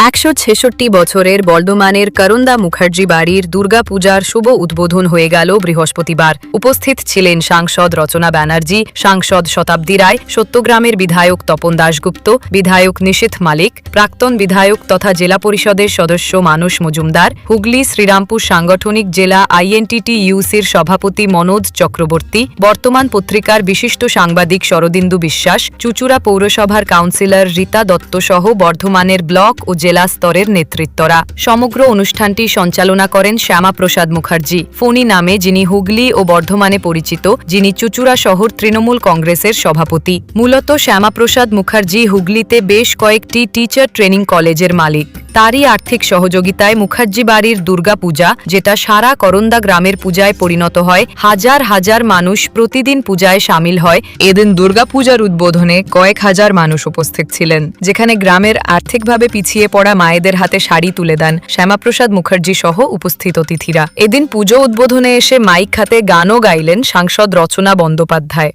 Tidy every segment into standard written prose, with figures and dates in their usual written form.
166 বছরের বর্ধমানের করন্দা মুখার্জি বাড়ির দুর্গাপূজার শুভ উদ্বোধন হয়ে গেল বৃহস্পতিবার। উপস্থিত ছিলেন সাংসদ রচনা ব্যানার্জি, সাংসদ শতাব্দী রায়, সত্যগ্রামের বিধায়ক তপন দাশগুপ্ত, বিধায়ক নিশীথ মালিক, প্রাক্তন বিধায়ক তথা জেলা পরিষদের সদস্য মানস মজুমদার, হুগলি শ্রীরামপুর সাংগঠনিক জেলা INTTUCর সভাপতি মনোজ চক্রবর্তী, বর্তমান পত্রিকার বিশিষ্ট সাংবাদিক শরদিন্দু বিশ্বাস, চুচুড়া পৌরসভার কাউন্সিলর রীতা দত্ত সহ বর্ধমানের ব্লক ও জেলা স্তরের নেতৃত্বরা। সমগ্র অনুষ্ঠানটি সঞ্চালনা করেন শ্যামাপ্রসাদ মুখার্জি, ফণি নামে যিনি হুগলি ও বর্ধমানে পরিচিত, যিনি চুচুড়া শহর তৃণমূল কংগ্রেসের সভাপতি। মূলত শ্যামাপ্রসাদ মুখার্জি হুগলিতে বেশ কয়েকটি টিচার ট্রেনিং কলেজের মালিক। তারই আর্থিক সহযোগিতায় মুখার্জি বাড়ির দুর্গাপূজা, যেটা সারা করন্দা গ্রামের পূজায় পরিণত হয়, হাজার হাজার মানুষ প্রতিদিন পূজায় সামিল হয়। এদিন দুর্গাপূজার উদ্বোধনে কয়েক হাজার মানুষ উপস্থিত ছিলেন, যেখানে গ্রামের আর্থিকভাবে পিছিয়ে পড়া মায়েদের হাতে শাড়ি তুলে দেন শ্যামাপ্রসাদ মুখার্জি সহ উপস্থিত অতিথিরা। এদিন পুজো উদ্বোধনে এসে মাইক হাতে গানও গাইলেন সাংসদ রচনা বন্দ্যোপাধ্যায়।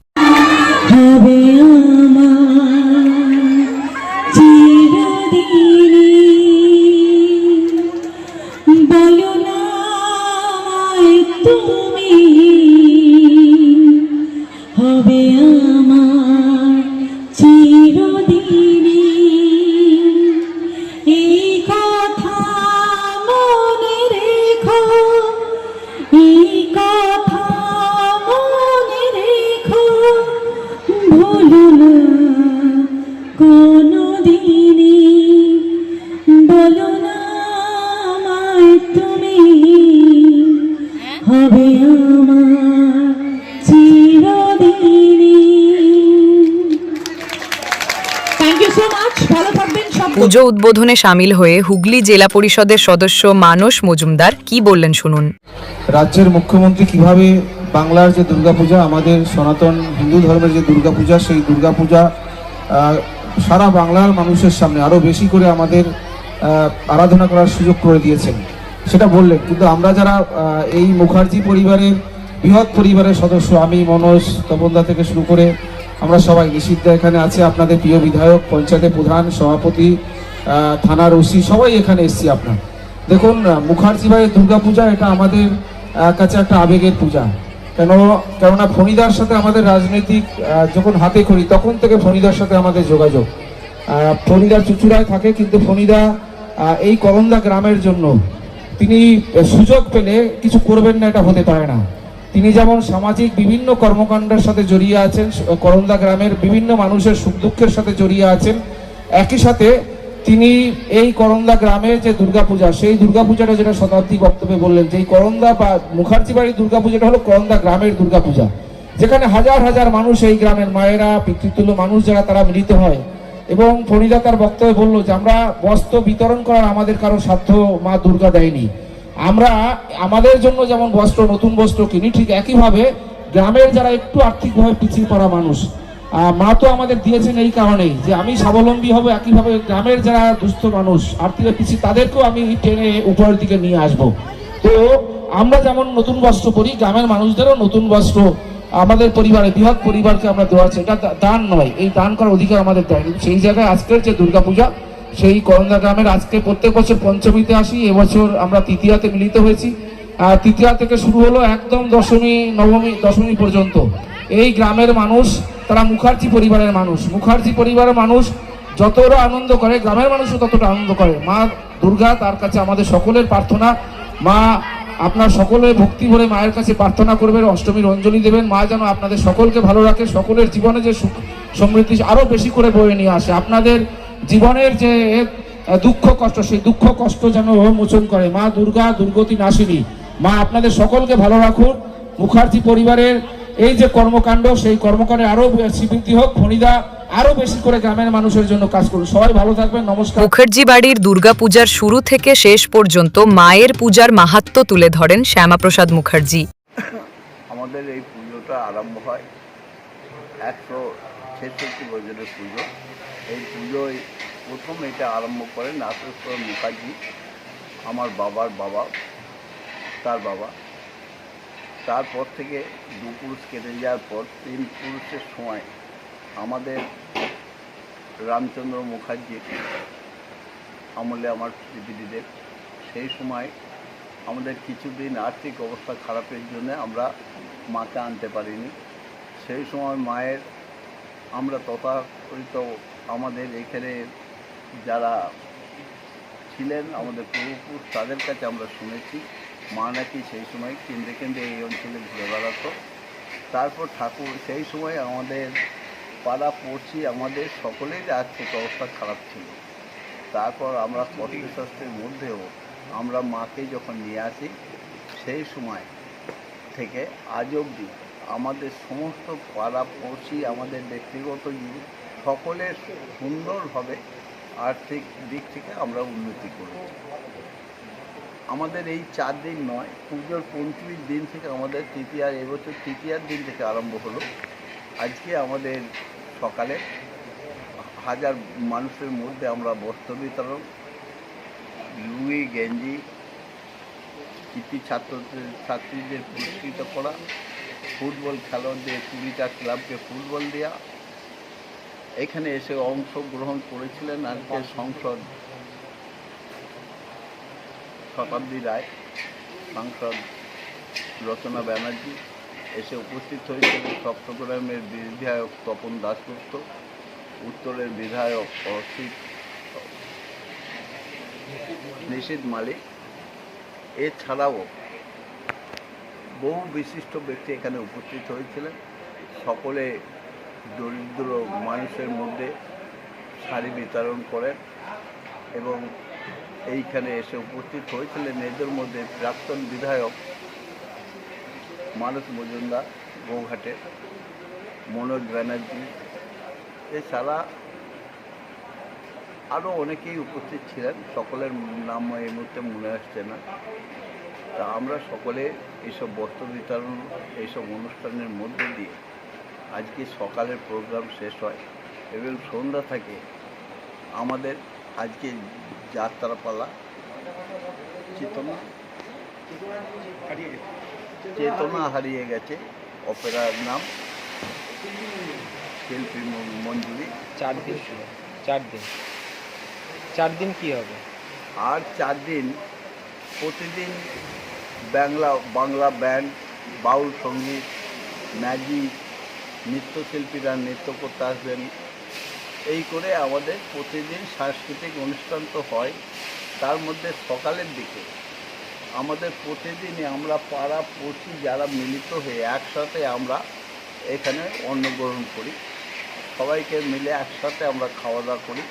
হবে আমার চিরদিনই, এই কথা মনে রেখো, এই কথা মনে রেখো, ভুলো না কোনোদিনই, বলো না আমায় তুমি, হবে আমার পুজো উদ্বোধনে সামিল হয়ে হুগলি জেলা পরিষদের সদস্য মানস মজুমদার কি বললেন শুনুন। রাজ্যের মুখ্যমন্ত্রী কিভাবে বাংলার যে দুর্গাপূজা, আমাদের সনাতন হিন্দু ধর্মের যে দুর্গাপূজা, সেই দুর্গাপূজা সারা বাংলার মানুষের সামনে আরও বেশি করে আমাদের আরাধনা করার সুযোগ করে দিয়েছেন, সেটা বললেন। কিন্তু আমরা যারা এই মুখার্জি পরিবারের বৃহৎ পরিবারের সদস্য, আমি মনোজ, তপনদা থেকে শুরু করে আমরা সবাই, নিষিদ্ধা এখানে আছে, আপনাদের প্রিয় বিধায়ক, পঞ্চায়েতের প্রধান, সভাপতি, থানার ওসি, সবাই এখানে এসেছি। আপনার দেখুন, মুখার্জি ভাইয়ের দুর্গাপূজা এটা আমাদের কাছে একটা আবেগের পূজা। কেননা ফণিদার সাথে আমাদের রাজনৈতিক যখন হাতে খড়ি, তখন থেকে ফণিদার সাথে আমাদের যোগাযোগ। ফণিদা চুচুড়ায় থাকে, কিন্তু ফণিদা এই করন্দা গ্রামের জন্য তিনি সুযোগ পেলে কিছু করবেন না, এটা হতে পারে না। তিনি যেমন সামাজিক বিভিন্ন কর্মকাণ্ডের সাথে জড়িয়ে আছেন, করন্দা গ্রামের বিভিন্ন মানুষের সুখ দুঃখের সাথে জড়িয়ে আছেন, একই সাথে তিনি এই করন্দা গ্রামের যে দুর্গাপূজা, সেই দুর্গাপূজাটা যেটা শতাব্দী বক্তব্যে বললেন, যে করন্দা বা মুখার্জি বাড়ির দুর্গাপূজাটা হলো করন্দা গ্রামের দুর্গাপূজা, যেখানে হাজার হাজার মানুষ, এই গ্রামের মায়েরা, পিতৃতুল্য মানুষ যারা, তারা মিলিত হয়। এবং ফণিদা তার বক্তব্যে বললো যে আমরা বস্ত্র বিতরণ করার আমাদের কারো সাধ্য মা দুর্গা দেয়নি। আমরা আমাদের জন্য যেমন বস্ত্র, নতুন বস্ত্র কিনি, ঠিক একইভাবে গ্রামের যারা একটু আর্থিকভাবে পিছিয়ে পড়া মানুষ, মা তো আমাদের দিয়েছেন এই কারণেই যে আমি স্বাবলম্বী হব, একইভাবে গ্রামের যারা দুস্থ মানুষ, আর্থিকভাবে পিছিয়ে, তাদেরকেও আমি টেনে উপরের দিকে নিয়ে আসব। তো আমরা যেমন নতুন বস্ত্র পরি, গ্রামের মানুষদেরও নতুন বস্ত্র আমাদের পরিবারে, বৃহৎ পরিবারকে আমরা দেওয়া, এটা দান নয়, এই দান করার অধিকার আমাদের দেয়নি। সেই জায়গায় আজকের যে দুর্গাপূজা, সেই করন্দা গ্রামের আজকে প্রত্যেক বছর পঞ্চমীতে আসি, এবছর আমরা তৃতীয়াতে মিলিত হয়েছি। তৃতীয়া থেকে শুরু হলো একদম দশমী, নবমী, দশমী পর্যন্ত এই গ্রামের মানুষ, তারা মুখার্জি পরিবারের মানুষ। মুখার্জি পরিবারের মানুষ যতটা আনন্দ করে, গ্রামের মানুষও ততটা আনন্দ করে। মা দুর্গা, তার কাছে আমাদের সকলের প্রার্থনা, মা আপনার সকলের ভক্তি ভরে মায়ের কাছে প্রার্থনা করবেন, অষ্টমীর অঞ্জলি দেবেন। মা যেন আপনাদের সকলকে ভালো রাখে, সকলের জীবনে যে সুখ সমৃদ্ধি আরও বেশি করে বয়ে নিয়ে আসে, আপনাদের জীবনের যে দুঃখ কষ্ট, সেই দুঃখ কষ্ট যেন মোচন করে। মা দুর্গা দুর্গতি নাশিনী, মা আপনাদের সকলকে ভালো রাখুন। মুখার্জি পরিবারের এই যে কর্মকাণ্ড, সেই কর্মকাণ্ডে আরো স্বীকৃতি হোক, ফণিদা আরো বেশি করে গ্রামের মানুষের জন্য কাজ করুন। সবাই ভালো থাকবেন, নমস্কার। মুখার্জি বাড়ির দুর্গাপূজার শুরু থেকে শেষ পর্যন্ত মায়ের পূজার মাহাত্ম্য তুলে ধরেন শ্যামাপ্রসাদ মুখার্জি। আমাদের এই পুজোটা আরম্ভ হয় 166 বছরের পুজো। এই পুজোয় প্রথম এটা আরম্ভ করেন নাথেশ্বর মুখার্জি, আমার বাবার বাবা, তার বাবা। তারপর থেকে দু পুরুষ কেটে যাওয়ার পর তিন পুরুষের সময় আমাদের রামচন্দ্র মুখার্জি আমলে আমার পিতৃদেব, সেই সময় আমাদের কিছুদিন আর্থিক অবস্থা খারাপের জন্য আমরা মাকে আনতে পারিনি। সেই সময় মায়ের আমরা তথাকথিত আমাদের এখানে যারা ছিলেন আমাদের পূর্বপুরুষ তাদের কাছে আমরা শুনেছি মা নাকি সেই সময় কেন্দ্রে কেন্দ্রে এই অঞ্চলে ঘুরে বেড়াতো। তারপর ঠাকুর সেই সময় আমাদের পাড়া পড়শি আমাদের সকলের আর্থিক অবস্থা খারাপ ছিল। তারপর আমরা কষ্টশাস্ত্রের মধ্যেও আমরা মাকে যখন নিয়ে আসি, সেই সময় থেকে আজ অবধি আমাদের সমস্ত পাড়া পড়শি আমাদের ব্যক্তিগত জীবন সকলের সুন্দরভাবে আর্থিক দিক থেকে আমরা উন্নতি করেছি। আমাদের এই 4 দিন নয়, পুজোর 25 দিন থেকে আমাদের তৃতীয়ার, এবছর তৃতীয়ার দিন থেকে আরম্ভ হলো। আজকে আমাদের সকালে 1000 মানুষের মধ্যে আমরা বস্ত্র বিতরণ, লুঙ্গি গেঞ্জি, কৃতি ছাত্রীদের পুরস্কৃত করা, ফুটবল খেলোয়াড়দের 20টা ক্লাবকে ফুটবল দেওয়া। এখানে এসে অংশগ্রহণ করেছিলেন আজকের সংসদ শতাব্দী রায়, সাংসদ রচনা ব্যানার্জি এসে উপস্থিত হয়েছিলেন, চট্টগ্রামের বিধায়ক তপন দাশগুপ্ত, উত্তরের বিধায়ক নিশীথ মালিক, এছাড়াও বহু বিশিষ্ট ব্যক্তি এখানে উপস্থিত হয়েছিলেন। সকলে দরিদ্র মানুষের মধ্যে শাড়ি বিতরণ করেন এবং এইখানে এসে উপস্থিত হয়েছিলেন এদের মধ্যে প্রাক্তন বিধায়ক মানস মজুমদার গোঘাটের, মনোজ ব্যানার্জি, এছাড়া আরও অনেকেই উপস্থিত ছিলেন, সকলের নাম এই মুহূর্তে মনে আসছে না। তা আমরা সকলে এইসব বস্ত্র বিতরণ, এইসব অনুষ্ঠানের মধ্যে দিয়ে আজকে সকালের প্রোগ্রাম শেষ হয় এবং সন্ধ্যা থেকে আমাদের আজকে যাত্রাপালা চেতনা হারিয়ে গেছে অপেরার নাম শিল্পী মঞ্জুরি। 4 দিন কি হবে? আর 4 দিন প্রতিদিন বাংলা ব্যান্ড, বাউল সঙ্গীত, ম্যাজিক, নৃত্যশিল্পীরা নৃত্য করতে আসবেন। এই করে আমাদের প্রতিদিন সাংস্কৃতিক অনুষ্ঠান তো হয়। তার মধ্যে সকালের দিকে আমাদের প্রতিদিনই আমরা পাড়া পড়শি যারা মিলিত হয়ে একসাথে আমরা এখানে অন্নগ্রহণ করি, সবাইকে মিলে একসাথে আমরা খাওয়া দাওয়া করি।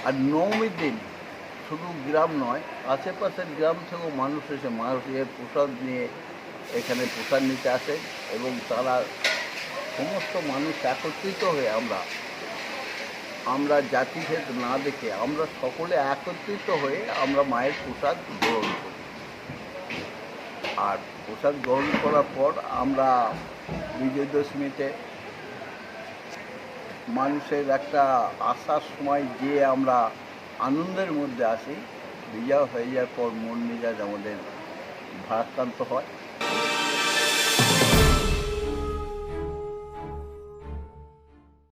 আর নবমীর দিন শুধু গ্রাম নয়, আশেপাশের গ্রাম থেকেও মানুষ এসে মায়ের প্রসাদ নিয়ে এখানে প্রসাদ নিতে আসে এবং তারা সমস্ত মানুষ একত্রিত হয়ে আমরা জাতিভেদ না দেখে আমরা সকলে একত্রিত হয়ে আমরা মায়ের প্রসাদ গ্রহণ করি। আর প্রসাদ গ্রহণ করার পর আমরা বিজয় দশমীতে মানুষের একটা আসার সময় যে আমরা আনন্দের মধ্যে আসি, বিজয় হয়ে যাওয়ার পর মন মেজাজ আমাদের ভারাক্রান্ত হয়।